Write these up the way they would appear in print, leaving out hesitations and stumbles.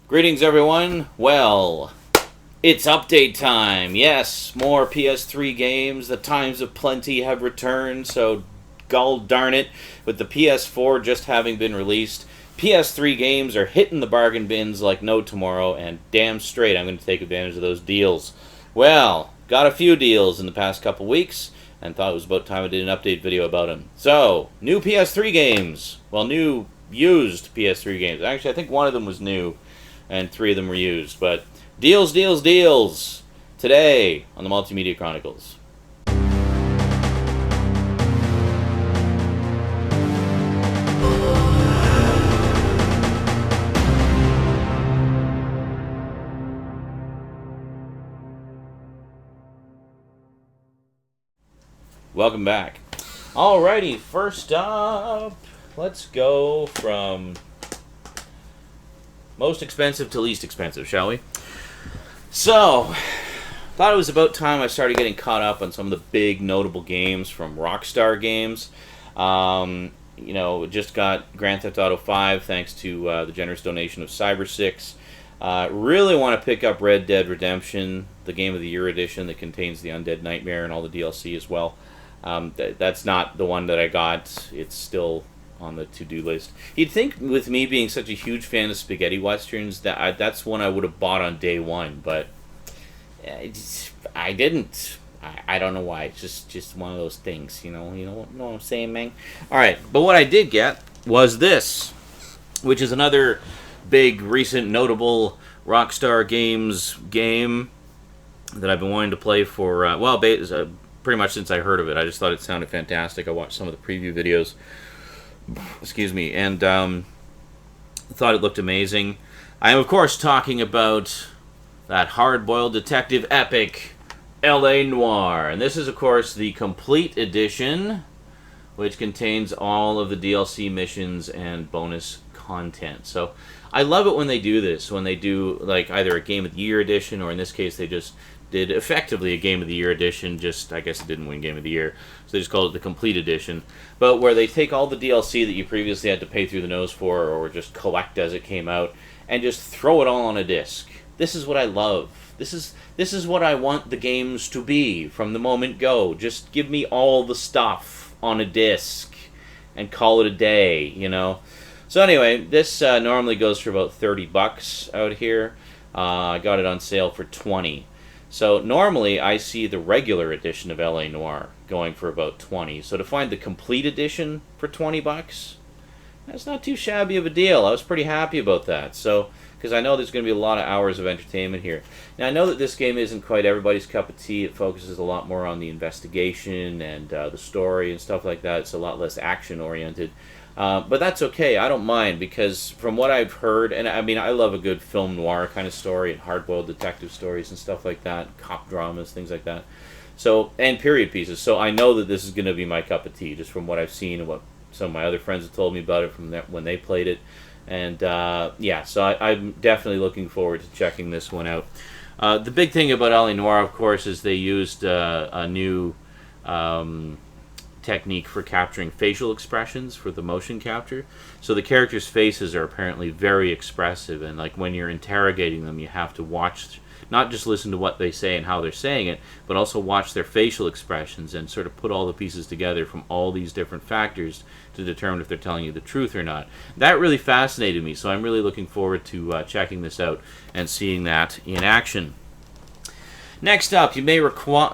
Greetings, everyone. Well, it's update time. Yes, more PS3 games. The times of plenty have returned, so gall darn it. With the PS4 just having been released, PS3 games are hitting the bargain bins like no tomorrow, and damn straight I'm going to take advantage of those deals. Well, got a few deals in the past couple weeks, and thought it was about time I did an update video about them. So, new PS3 games. Well, new used PS3 games. Actually, I think one of them was new, and 3 of them were used. But deals, deals, deals! Today on the Multimedia Chronicles. Welcome back. Alrighty, first up, let's go from most expensive to least expensive, shall we? So, thought it was about time I started getting caught up on some of the big notable games from Rockstar Games. Just got Grand Theft Auto 5 thanks to the generous donation of Cyber6. Really want to pick up Red Dead Redemption, the Game of the Year edition that contains the Undead Nightmare and all the DLC as well. That's not the one that I got. It's still on the to-do list. You'd think with me being such a huge fan of spaghetti westerns that that's one I would have bought on day one, but I didn't. I don't know why. It's just one of those things, you know what I'm saying, man? Alright, but what I did get was this, which is another big, recent, notable Rockstar Games game that I've been wanting to play for, pretty much since I heard of it. I just thought it sounded fantastic. I watched some of the preview videos, and thought it looked amazing. I am, of course, talking about that hard-boiled detective epic, L.A. Noire. And this is, of course, the complete edition, which contains all of the DLC missions and bonus content. So I love it when they do this, when they do like either a Game of the Year edition, or in this case they just did effectively a Game of the Year edition, just I guess it didn't win Game of the Year, so they just called it the complete edition, but where they take all the DLC that you previously had to pay through the nose for, or just collect as it came out, and just throw it all on a disc. This is what I love. This is what I want the games to be from the moment go. Just give me all the stuff on a disc and call it a day, you know. So anyway, this normally goes for about $30 out here. I got it on sale for $20. So normally I see the regular edition of L.A. Noire going for about $20. So to find the complete edition for $20, that's not too shabby of a deal. I was pretty happy about that. So, because I know there's going to be a lot of hours of entertainment here. Now I know that this game isn't quite everybody's cup of tea. It focuses a lot more on the investigation and the story and stuff like that. It's a lot less action oriented. But that's okay. I don't mind, because from what I've heard, and I mean, I love a good film noir kind of story and hard-boiled detective stories and stuff like that, cop dramas, things like that. So, and period pieces. So I know that this is going to be my cup of tea, just from what I've seen and what some of my other friends have told me about it from when they played it. And so I'm definitely looking forward to checking this one out. The big thing about L.A. Noire, of course, is they used a new technique for capturing facial expressions for the motion capture. So the characters' faces are apparently very expressive, and like when you're interrogating them, you have to watch, not just listen to what they say and how they're saying it, but also watch their facial expressions and sort of put all the pieces together from all these different factors to determine if they're telling you the truth or not. That really fascinated me, so I'm really looking forward to checking this out and seeing that in action. Next up, you may recall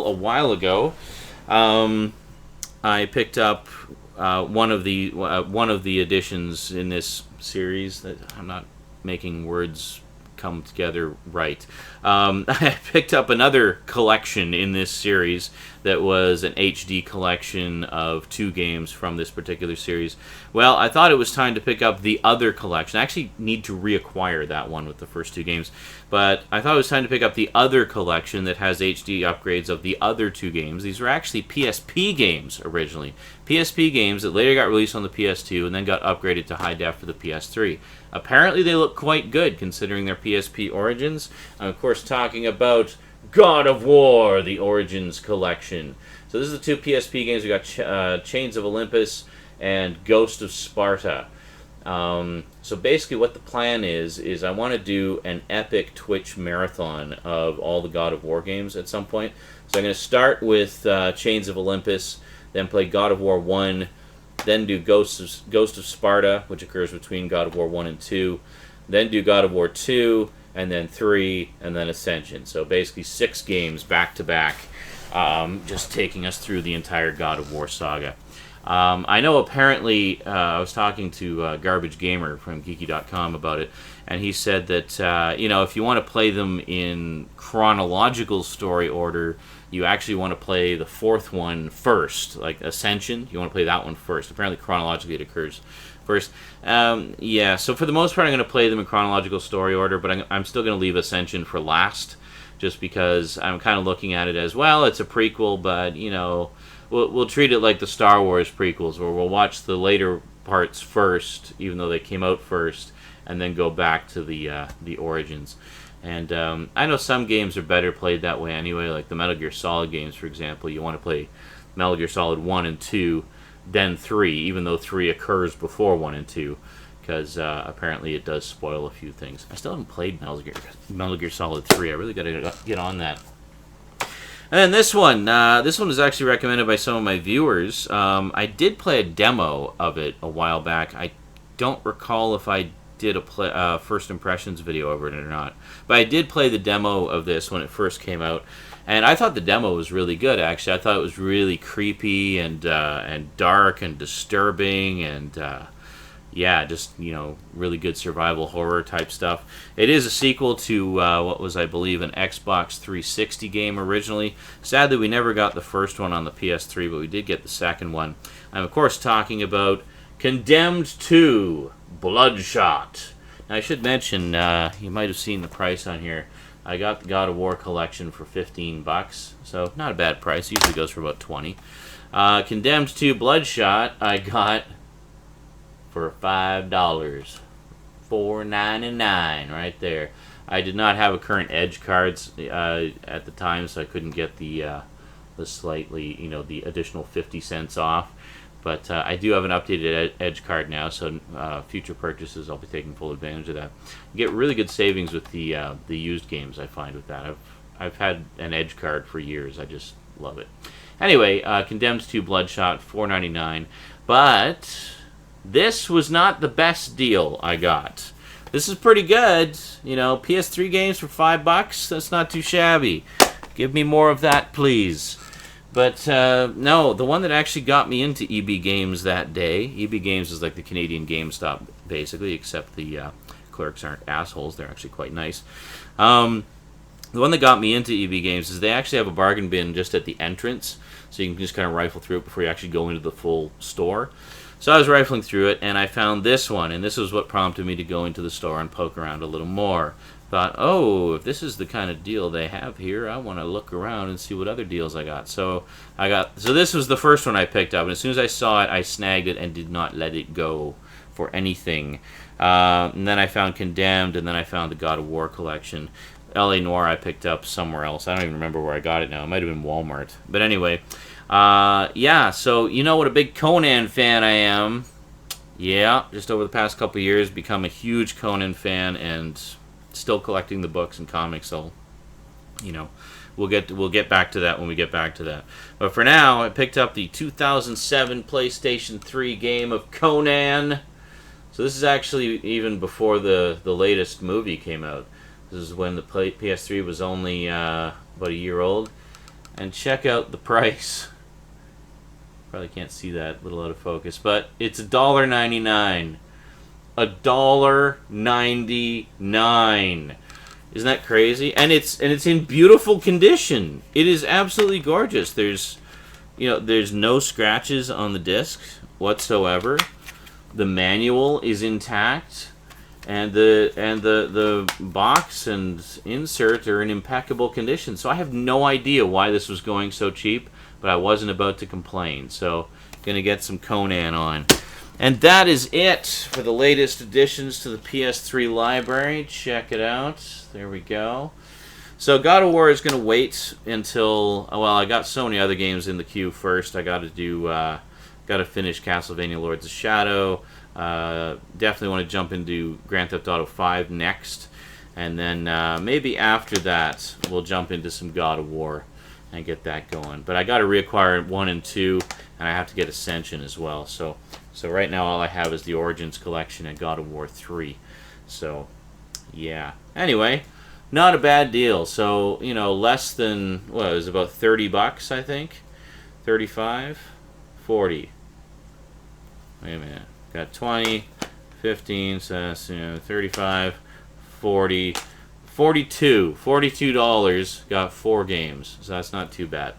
a while ago, I picked up one of the editions in this series. That I'm not making words come together right. I picked up another collection in this series that was an HD collection of 2 games from this particular series. Well, I thought it was time to pick up the other collection. I actually need to reacquire that one with the first 2 games, but I thought it was time to pick up the other collection that has HD upgrades of the other 2 games. These were actually PSP games originally. PSP games that later got released on the PS2 and then got upgraded to high def for the PS3. Apparently they look quite good considering their PSP origins. I'm of course talking about God of War, the Origins Collection. So this is the 2 PSP games. We got Chains of Olympus and Ghost of Sparta. So basically what the plan is I want to do an epic Twitch marathon of all the God of War games at some point. So I'm going to start with Chains of Olympus, then play God of War 1, then do Ghost of Sparta, which occurs between God of War 1 and 2, then do God of War 2, and then 3, and then Ascension. So basically 6 games back to back, just taking us through the entire God of War saga. I know apparently, I was talking to Garbage Gamer from Geeky.com about it, and he said that, if you want to play them in chronological story order, you actually want to play the 4th one first, like Ascension. You want to play that one first. Apparently, chronologically, it occurs first. So for the most part, I'm going to play them in chronological story order, but I'm still going to leave Ascension for last, just because I'm kind of looking at it as, well, it's a prequel, but, we'll treat it like the Star Wars prequels, where we'll watch the later parts first, even though they came out first, and then go back to the origins. And I know some games are better played that way anyway, like the Metal Gear Solid games, for example. You want to play Metal Gear Solid 1 and 2, then 3, even though 3 occurs before 1 and 2, because apparently it does spoil a few things. I still haven't played Metal Gear Solid 3. I really got to get on that. And then this one was actually recommended by some of my viewers. I did play a demo of it a while back. I don't recall if I did a first impressions video over it or not. But I did play the demo of this when it first came out. And I thought the demo was really good, actually. I thought it was really creepy and dark and disturbing and... really good survival horror type stuff. It is a sequel to what was, I believe, an Xbox 360 game originally. Sadly, we never got the first one on the PS3, but we did get the second one. I'm, of course, talking about Condemned 2, Bloodshot. Now, I should mention, you might have seen the price on here. I got the God of War collection for $15, so not a bad price. Usually goes for about $20. Condemned 2, Bloodshot, I got for $5, $4.99 right there. I did not have a current Edge cards at the time, so I couldn't get the slightly, the additional 50 cents off. But I do have an updated Edge card now, so future purchases I'll be taking full advantage of that. You get really good savings with the used games, I find, with that. I've had an Edge card for years. I just love it. Anyway, Condemned 2 Bloodshot, $4.99, but this was not the best deal I got. This is pretty good. PS3 games for $5, that's not too shabby. Give me more of that, please. But no, the one that actually got me into EB Games that day, EB Games is like the Canadian GameStop, basically, except the clerks aren't assholes. They're actually quite nice. The one that got me into EB Games is they actually have a bargain bin just at the entrance, so you can just kind of rifle through it before you actually go into the full store. So I was rifling through it, and I found this one, and this was what prompted me to go into the store and poke around a little more. Thought, if this is the kind of deal they have here, I want to look around and see what other deals I got. So this was the first one I picked up, and as soon as I saw it, I snagged it and did not let it go for anything. And then I found Condemned, and then I found the God of War collection. LA Noire I picked up somewhere else. I don't even remember where I got it now. It might have been Walmart. But anyway... so you know what a big Conan fan I am. Yeah, just over the past couple of years, become a huge Conan fan and still collecting the books and comics. So, we'll get back to that when we get back to that. But for now, I picked up the 2007 PlayStation 3 game of Conan. So this is actually even before the latest movie came out. This is when the PS3 was only about a year old. And check out the price. Probably can't see that, a little out of focus, but it's $1.99. $1.99. Isn't that crazy? And it's in beautiful condition. It is absolutely gorgeous. There's no scratches on the disc whatsoever. The manual is intact, and the box and insert are in impeccable condition. So I have no idea why this was going so cheap, but I wasn't about to complain. So, gonna get some Conan on. And that is it for the latest additions to the PS3 library. Check it out. There we go. So God of War is gonna wait until I got so many other games in the queue first. I gotta finish Castlevania Lords of Shadow. Definitely want to jump into Grand Theft Auto 5 next. And then maybe after that, we'll jump into some God of War and get that going. But I got to reacquire 1 and 2, and I have to get Ascension as well. So right now all I have is the Origins collection and God of War 3. So, yeah. Anyway, not a bad deal. So, you know, less than, what, it was about 30 bucks, I think? 35? 40. Wait a minute. Got 20, 15, so that's, you know, 35, 40, 42. $42. Got 4 games, so that's not too bad.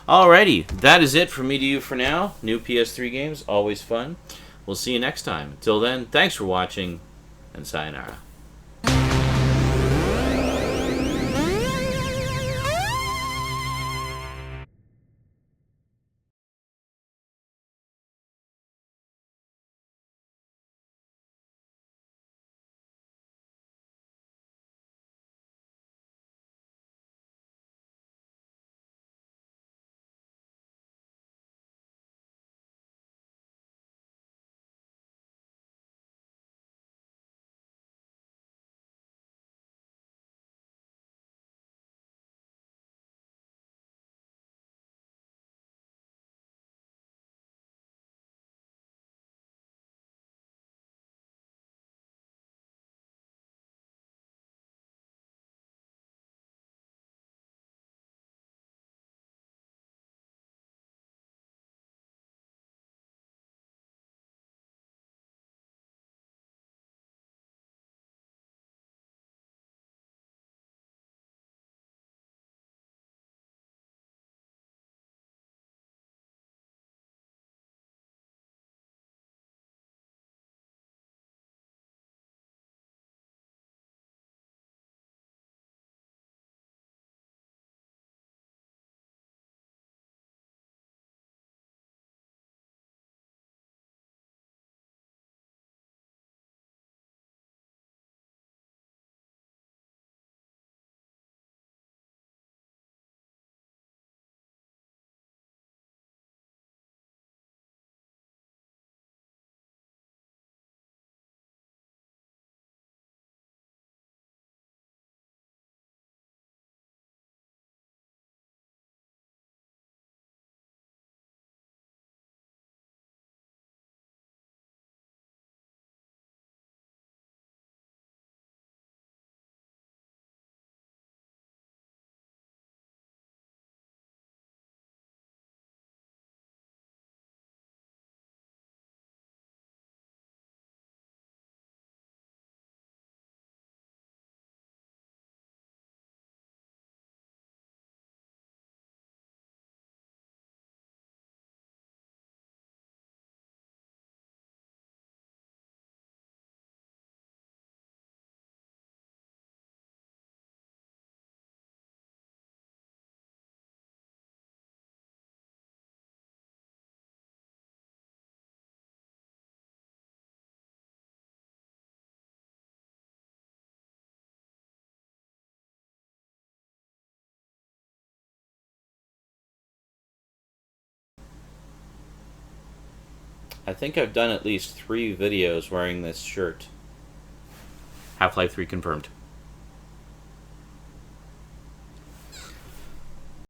Alrighty, that is it from me to you for now. New PS3 games, always fun. We'll see you next time. Until then, thanks for watching, and sayonara. I think I've done at least 3 videos wearing this shirt. Half-Life 3 confirmed.